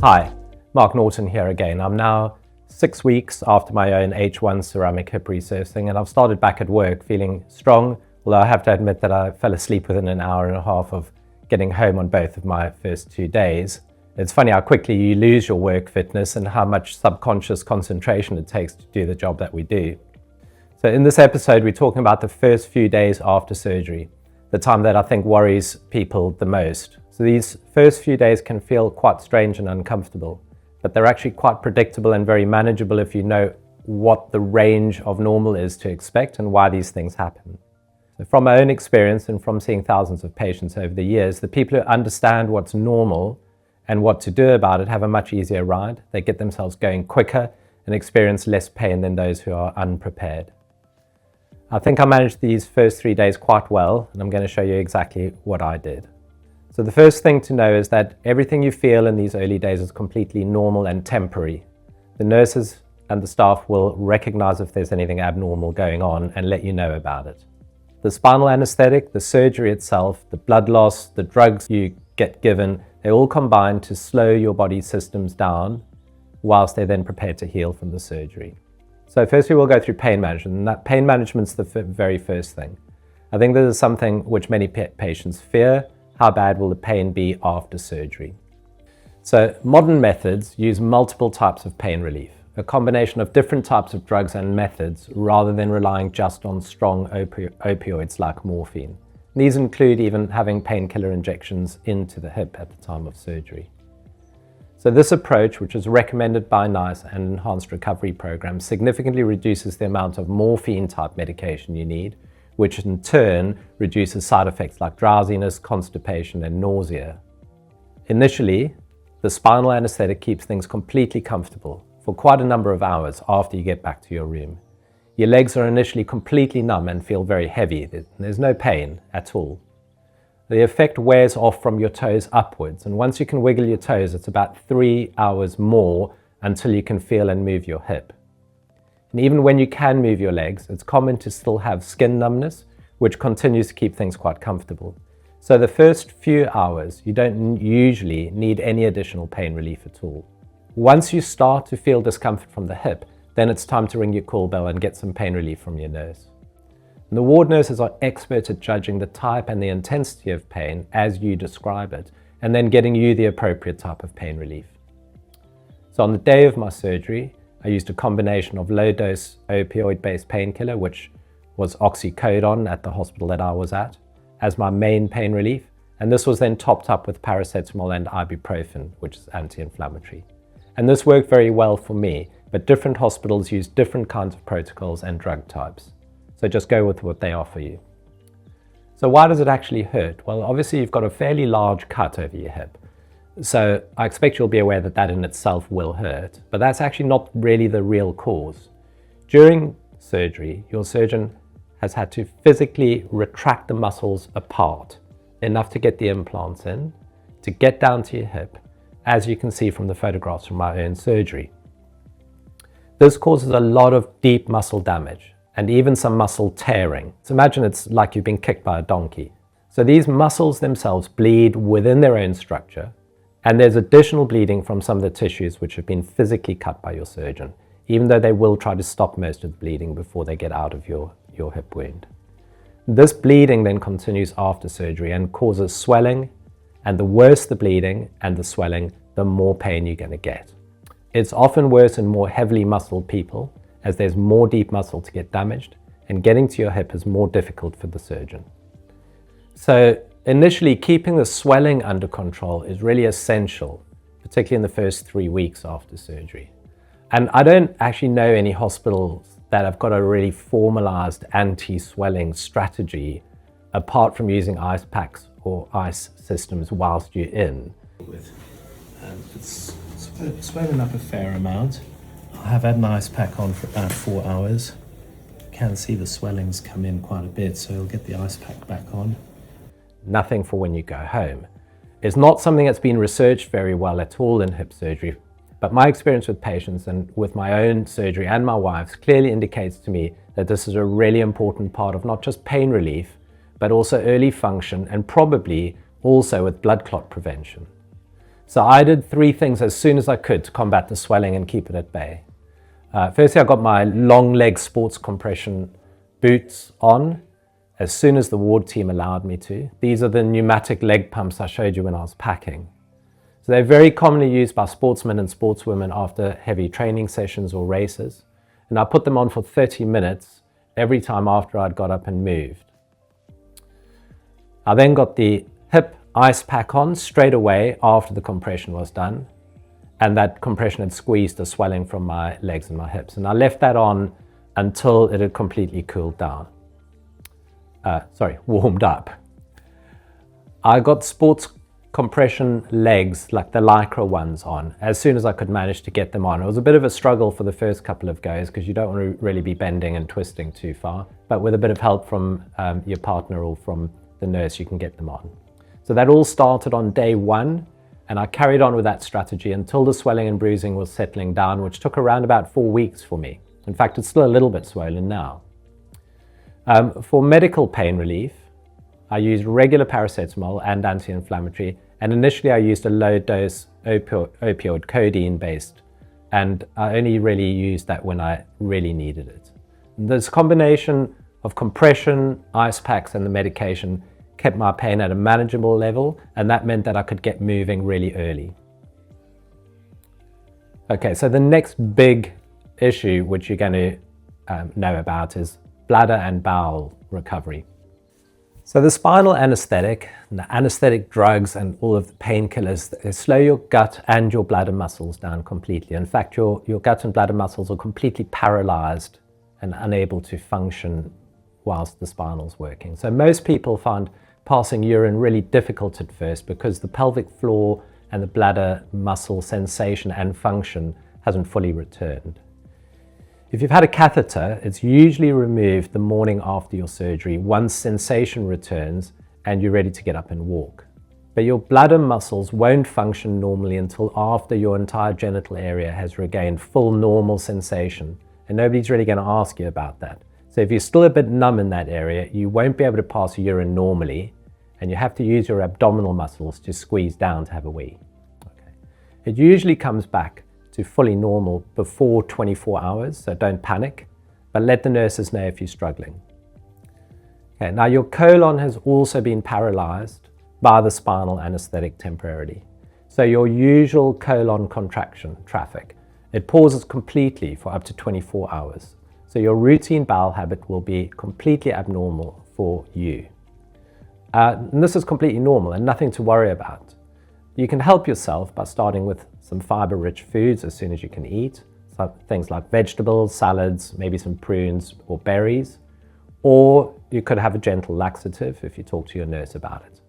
Hi, Mark Norton here again. I'm now 6 weeks after my own H1 ceramic hip resurfacing, and I've started back at work feeling strong, although I have to admit that I fell asleep within an hour and a half of getting home on both of my first 2 days. It's funny how quickly you lose your work fitness and how much subconscious concentration it takes to do the job that we do. So in this episode, we're talking about the first few days after surgery, the time that I think worries people the most. So these first few days can feel quite strange and uncomfortable, but they're actually quite predictable and very manageable if you know what the range of normal is to expect and why these things happen. So from my own experience and from seeing thousands of patients over the years, the people who understand what's normal and what to do about it have a much easier ride. They get themselves going quicker and experience less pain than those who are unprepared. I think I managed these first 3 days quite well, and I'm going to show you exactly what I did. So the first thing to know is that everything you feel in these early days is completely normal and temporary. The nurses and the staff will recognize if there's anything abnormal going on and let you know about it. The spinal anesthetic, the surgery itself, the blood loss, the drugs you get given, they all combine to slow your body's systems down whilst they're then prepared to heal from the surgery. So firstly, we'll go through pain management, and that pain management's the very first thing. I think this is something which many patients fear. How bad will the pain be after surgery? So modern methods use multiple types of pain relief, a combination of different types of drugs and methods rather than relying just on strong opioids like morphine. These include even having painkiller injections into the hip at the time of surgery. So this approach, which is recommended by NICE and enhanced recovery programs, significantly reduces the amount of morphine type medication you need, which in turn reduces side effects like drowsiness, constipation, and nausea. Initially, the spinal anesthetic keeps things completely comfortable for quite a number of hours after you get back to your room. Your legs are initially completely numb and feel very heavy. There's no pain at all. The effect wears off from your toes upwards, and once you can wiggle your toes, it's about 3 hours more until you can feel and move your hip. And even when you can move your legs, it's common to still have skin numbness, which continues to keep things quite comfortable. So the first few hours, you don't usually need any additional pain relief at all. Once you start to feel discomfort from the hip, then it's time to ring your call bell and get some pain relief from your nurse. And the ward nurses are expert at judging the type and the intensity of pain as you describe it, and then getting you the appropriate type of pain relief. So on the day of my surgery, I used a combination of low-dose opioid-based painkiller, which was oxycodone at the hospital that I was at, as my main pain relief, and this was then topped up with paracetamol and ibuprofen, which is anti-inflammatory. And this worked very well for me, but different hospitals use different kinds of protocols and drug types. So just go with what they offer you. So why does it actually hurt? Well, obviously you've got a fairly large cut over your hip. So I expect you'll be aware that that in itself will hurt, but that's actually not really the real cause. During surgery, your surgeon has had to physically retract the muscles apart, enough to get the implants in, to get down to your hip, as you can see from the photographs from my own surgery. This causes a lot of deep muscle damage and even some muscle tearing. So imagine it's like you've been kicked by a donkey. So these muscles themselves bleed within their own structure, and there's additional bleeding from some of the tissues which have been physically cut by your surgeon, even though they will try to stop most of the bleeding before they get out of your hip wound. This bleeding then continues after surgery and causes swelling, and the worse the bleeding and the swelling, the more pain you're going to get. It's often worse in more heavily muscled people, as there's more deep muscle to get damaged, and getting to your hip is more difficult for the surgeon. So initially, keeping the swelling under control is really essential, particularly in the first 3 weeks after surgery. And I don't actually know any hospitals that have got a really formalized anti-swelling strategy apart from using ice packs or ice systems whilst you're in. It's swelling up a fair amount. I have had an ice pack on for about 4 hours. You can see the swelling's come in quite a bit, so you'll get the ice pack back on. Nothing for when you go home. It's not something that's been researched very well at all in hip surgery, but my experience with patients and with my own surgery and my wife's clearly indicates to me that this is a really important part of not just pain relief, but also early function and probably also with blood clot prevention. So I did 3 things as soon as I could to combat the swelling and keep it at bay. Firstly, I got my long leg sports compression boots on as soon as the ward team allowed me to. These are the pneumatic leg pumps I showed you when I was packing. So they're very commonly used by sportsmen and sportswomen after heavy training sessions or races. And I put them on for 30 minutes every time after I'd got up and moved. I then got the hip ice pack on straight away after the compression was done. And that compression had squeezed the swelling from my legs and my hips. And I left that on until it had completely cooled down. Warmed up. I got sports compression legs, like the Lycra ones, on as soon as I could manage to get them on. It was a bit of a struggle for the first couple of goes because you don't want to really be bending and twisting too far, but with a bit of help from your partner or from the nurse, you can get them on. So that all started on day 1, and I carried on with that strategy until the swelling and bruising was settling down, which took around about 4 weeks for me. In fact, it's still a little bit swollen now. For medical pain relief, I used regular paracetamol and anti-inflammatory, and initially I used a low-dose opioid, codeine-based, and I only really used that when I really needed it. This combination of compression, ice packs, and the medication kept my pain at a manageable level, and that meant that I could get moving really early. Okay, so the next big issue which you're going to know about is bladder and bowel recovery. So the spinal anesthetic, the anesthetic drugs and all of the painkillers, they slow your gut and your bladder muscles down completely. In fact, your gut and bladder muscles are completely paralyzed and unable to function whilst the spinal's working. So most people find passing urine really difficult at first because the pelvic floor and the bladder muscle sensation and function hasn't fully returned. If you've had a catheter, it's usually removed the morning after your surgery once sensation returns and you're ready to get up and walk. But your bladder muscles won't function normally until after your entire genital area has regained full normal sensation, and nobody's really going to ask you about that. So if you're still a bit numb in that area, you won't be able to pass urine normally, and you have to use your abdominal muscles to squeeze down to have a wee. Okay. It usually comes back to fully normal before 24 hours, so don't panic, but let the nurses know if you're struggling. Okay, now your colon has also been paralyzed by the spinal anesthetic temporarily. So your usual colon contraction traffic, it pauses completely for up to 24 hours. So your routine bowel habit will be completely abnormal for you. And this is completely normal and nothing to worry about. You can help yourself by starting with some fiber-rich foods as soon as you can eat. So things like vegetables, salads, maybe some prunes or berries. Or you could have a gentle laxative if you talk to your nurse about it.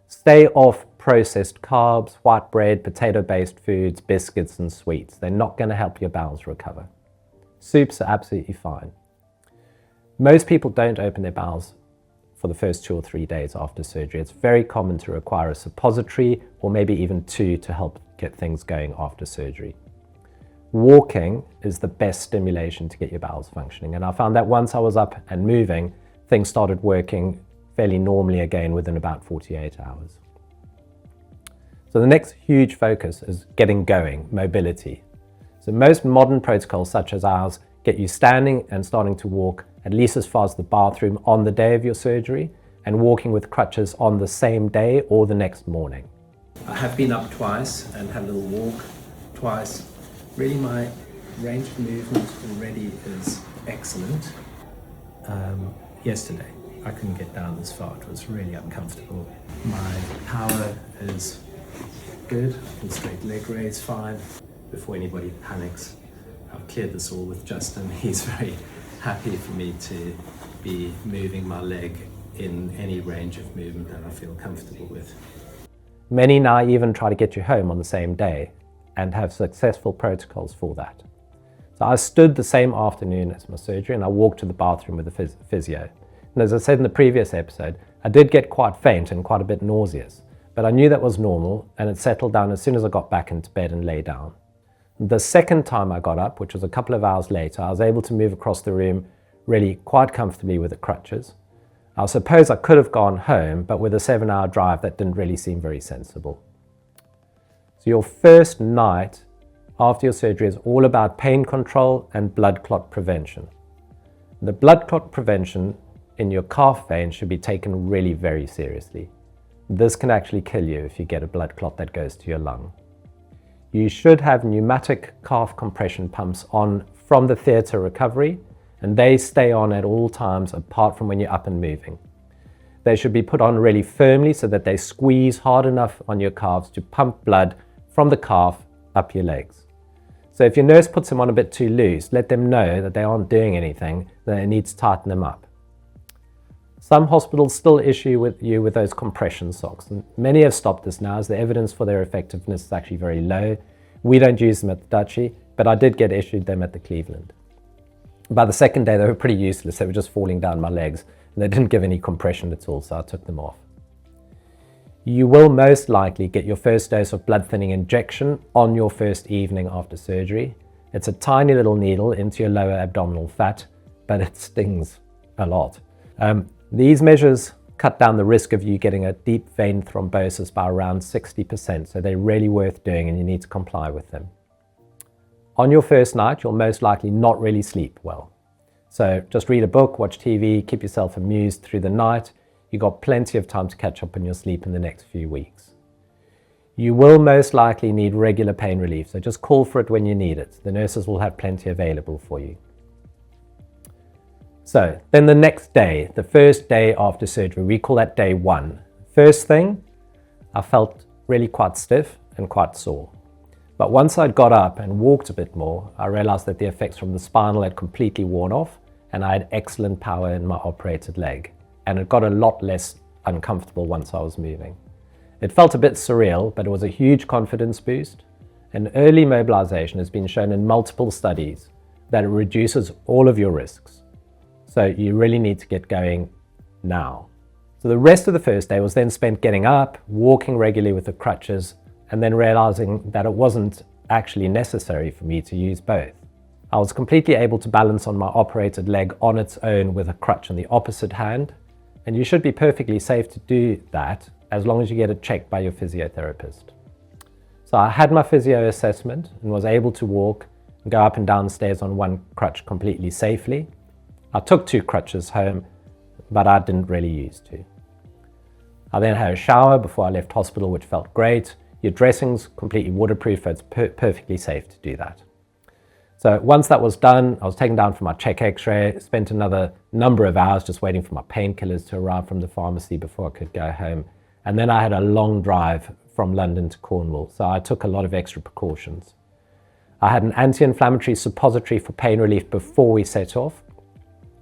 Stay off processed carbs, white bread, potato-based foods, biscuits and sweets. They're not going to help your bowels recover. Soups are absolutely fine. Most people don't open their bowels for the first 2 or 3 days after surgery. It's very common to require a suppository or maybe even 2 to help get things going after surgery. Walking is the best stimulation to get your bowels functioning, and I found that once I was up and moving, things started working fairly normally again within about 48 hours. So the next huge focus is getting going, mobility. So most modern protocols such as ours get you standing and starting to walk at least as far as the bathroom on the day of your surgery, and walking with crutches on the same day or the next morning. I have been up twice and had a little walk twice. Really, my range of movement already is excellent. Yesterday, I couldn't get down this far. It was really uncomfortable. My power is good. I can straight leg raise fine. Before anybody panics, I've cleared this all with Justin. He's very happy for me to be moving my leg in any range of movement that I feel comfortable with. Many now even try to get you home on the same day and have successful protocols for that. So I stood the same afternoon as my surgery and I walked to the bathroom with the physio. And as I said in the previous episode, I did get quite faint and quite a bit nauseous, but I knew that was normal and it settled down as soon as I got back into bed and lay down. The second time I got up, which was a couple of hours later, I was able to move across the room really quite comfortably with the crutches. I suppose I could have gone home, but with a 7-hour drive, that didn't really seem very sensible. So your first night after your surgery is all about pain control and blood clot prevention. The blood clot prevention in your calf vein should be taken really very seriously. This can actually kill you if you get a blood clot that goes to your lung. You should have pneumatic calf compression pumps on from the theatre recovery, and they stay on at all times apart from when you're up and moving. They should be put on really firmly so that they squeeze hard enough on your calves to pump blood from the calf up your legs. So if your nurse puts them on a bit too loose, let them know that they aren't doing anything, that they need to tighten them up. Some hospitals still issue you with those compression socks, and many have stopped this now as the evidence for their effectiveness is actually very low. We don't use them at the Dutchie, but I did get issued them at the Cleveland. By the second day, they were pretty useless. They were just falling down my legs, and they didn't give any compression at all, so I took them off. You will most likely get your first dose of blood thinning injection on your first evening after surgery. It's a tiny little needle into your lower abdominal fat, but it stings a lot. These measures cut down the risk of you getting a deep vein thrombosis by around 60%, so they're really worth doing and you need to comply with them. On your first night, you'll most likely not really sleep well. So just read a book, watch TV, keep yourself amused through the night. You've got plenty of time to catch up on your sleep in the next few weeks. You will most likely need regular pain relief, so just call for it when you need it. The nurses will have plenty available for you. So then the next day, the first day after surgery, we call that day 1. First thing, I felt really quite stiff and quite sore. But once I'd got up and walked a bit more, I realized that the effects from the spinal had completely worn off and I had excellent power in my operated leg. And it got a lot less uncomfortable once I was moving. It felt a bit surreal, but it was a huge confidence boost. And early mobilization has been shown in multiple studies that it reduces all of your risks. So you really need to get going now. So the rest of the first day was then spent getting up, walking regularly with the crutches, and then realizing that it wasn't actually necessary for me to use both. I was completely able to balance on my operated leg on its own with a crutch in the opposite hand, and you should be perfectly safe to do that as long as you get it checked by your physiotherapist. So I had my physio assessment and was able to walk and go up and down stairs on one crutch completely safely. I took 2 crutches home, but I didn't really use 2. I then had a shower before I left hospital, which felt great. Your dressing's completely waterproof, so it's perfectly safe to do that. So once that was done, I was taken down for my check x-ray, spent another number of hours just waiting for my painkillers to arrive from the pharmacy before I could go home. And then I had a long drive from London to Cornwall, so I took a lot of extra precautions. I had an anti-inflammatory suppository for pain relief before we set off.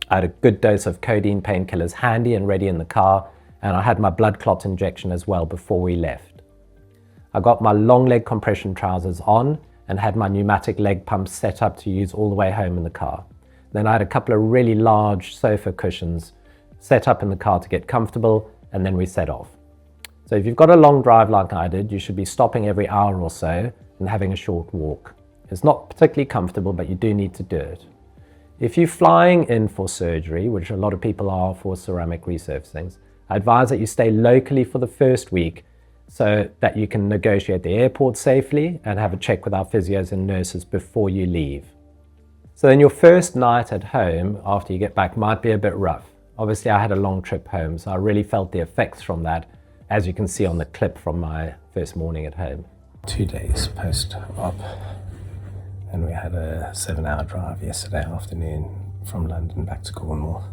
I had a good dose of codeine painkillers handy and ready in the car, and I had my blood clot injection as well before we left. I got my long leg compression trousers on and had my pneumatic leg pump set up to use all the way home in the car. Then I had a couple of really large sofa cushions set up in the car to get comfortable, and then we set off. So if you've got a long drive like I did, you should be stopping every hour or so and having a short walk. It's not particularly comfortable, but you do need to do it. If you're flying in for surgery, which a lot of people are for ceramic resurfacings, I advise that you stay locally for the first week so that you can negotiate the airport safely and have a check with our physios and nurses before you leave. So then your first night at home after you get back might be a bit rough. Obviously I had a long trip home, so I really felt the effects from that, as you can see on the clip from my first morning at home. 2 days post-op, and we had a 7-hour drive yesterday afternoon from London back to Cornwall.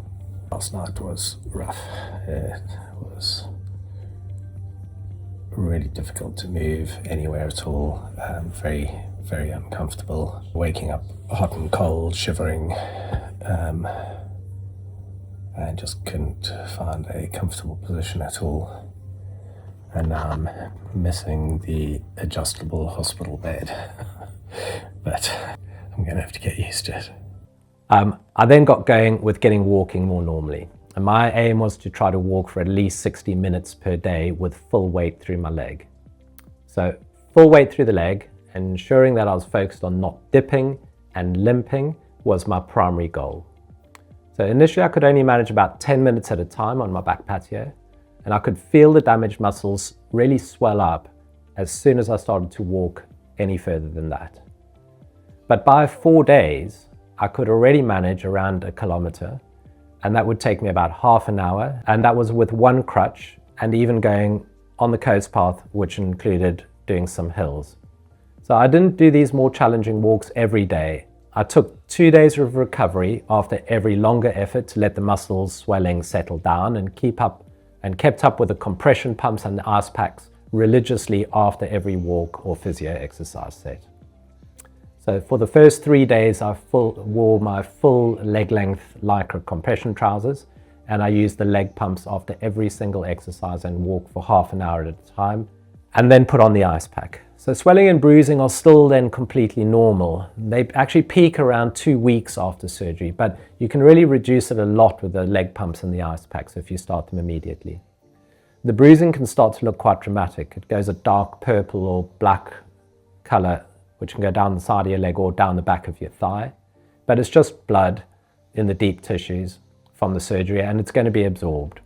Last night was rough. It was really difficult to move anywhere at all. Very, very uncomfortable. Waking up hot and cold, shivering, and just couldn't find a comfortable position at all. And now I'm missing the adjustable hospital bed, but I'm going to have to get used to it. I then got going with getting walking more normally. And my aim was to try to walk for at least 60 minutes per day with full weight through my leg. So full weight through the leg, and ensuring that I was focused on not dipping and limping was my primary goal. So initially I could only manage about 10 minutes at a time on my back patio, and I could feel the damaged muscles really swell up as soon as I started to walk any further than that. But by 4 days, I could already manage around 1 kilometer, and that would take me about half an hour, and that was with one crutch and even going on the coast path, which included doing some hills. So I didn't do these more challenging walks every day. I took 2 days of recovery after every longer effort to let the muscles swelling settle down and kept up with the compression pumps and the ice packs religiously after every walk or physio exercise set. So for the first 3 days, I wore my full leg length Lycra compression trousers, and I used the leg pumps after every single exercise and walk for half an hour at a time, and then put on the ice pack. So swelling and bruising are still then completely normal. They actually peak around 2 weeks after surgery, but you can really reduce it a lot with the leg pumps and the ice packs if you start them immediately. The bruising can start to look quite dramatic. It goes a dark purple or black color, which can go down the side of your leg or down the back of your thigh. But it's just blood in the deep tissues from the surgery, and it's going to be absorbed.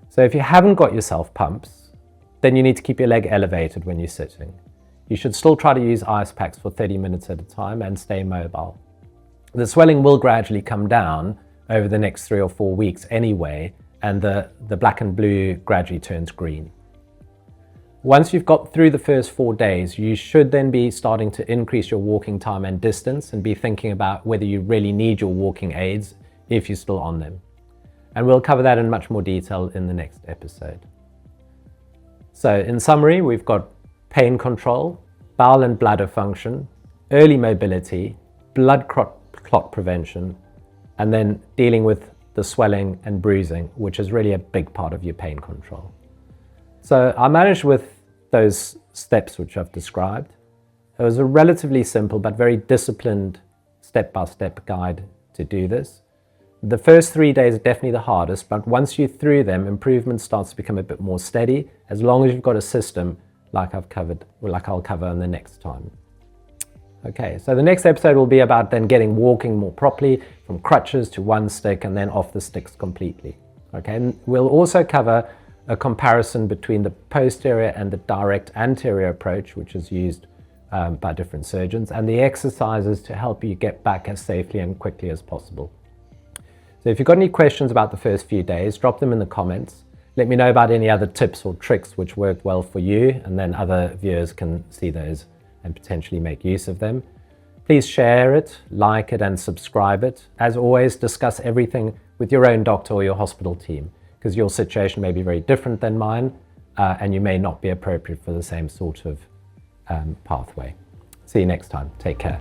So if you haven't got yourself pumps, then you need to keep your leg elevated when you're sitting. You should still try to use ice packs for 30 minutes at a time and stay mobile. The swelling will gradually come down over the next 3 or 4 weeks anyway, and the black and blue gradually turns green. Once you've got through the first 4 days, you should then be starting to increase your walking time and distance and be thinking about whether you really need your walking aids if you're still on them. And we'll cover that in much more detail in the next episode. So in summary, we've got pain control, bowel and bladder function, early mobility, blood clot prevention, and then dealing with the swelling and bruising, which is really a big part of your pain control. So I managed with those steps which I've described. It was a relatively simple but very disciplined step-by-step guide to do this. The first 3 days are definitely the hardest, but once you're through them, improvement starts to become a bit more steady, as long as you've got a system like I'll cover in the next time. Okay, so the next episode will be about then getting walking more properly from crutches to one stick and then off the sticks completely. Okay, and we'll also cover a comparison between the posterior and the direct anterior approach, which is used by different surgeons, and the exercises to help you get back as safely and quickly as possible. So if you've got any questions about the first few days, drop them in the comments. Let me know about any other tips or tricks which worked well for you, and then other viewers can see those and potentially make use of them. Please share it, like it, and subscribe it. As always, discuss everything with your own doctor or your hospital team, because your situation may be very different than mine, and you may not be appropriate for the same sort of pathway. See you next time. Take care.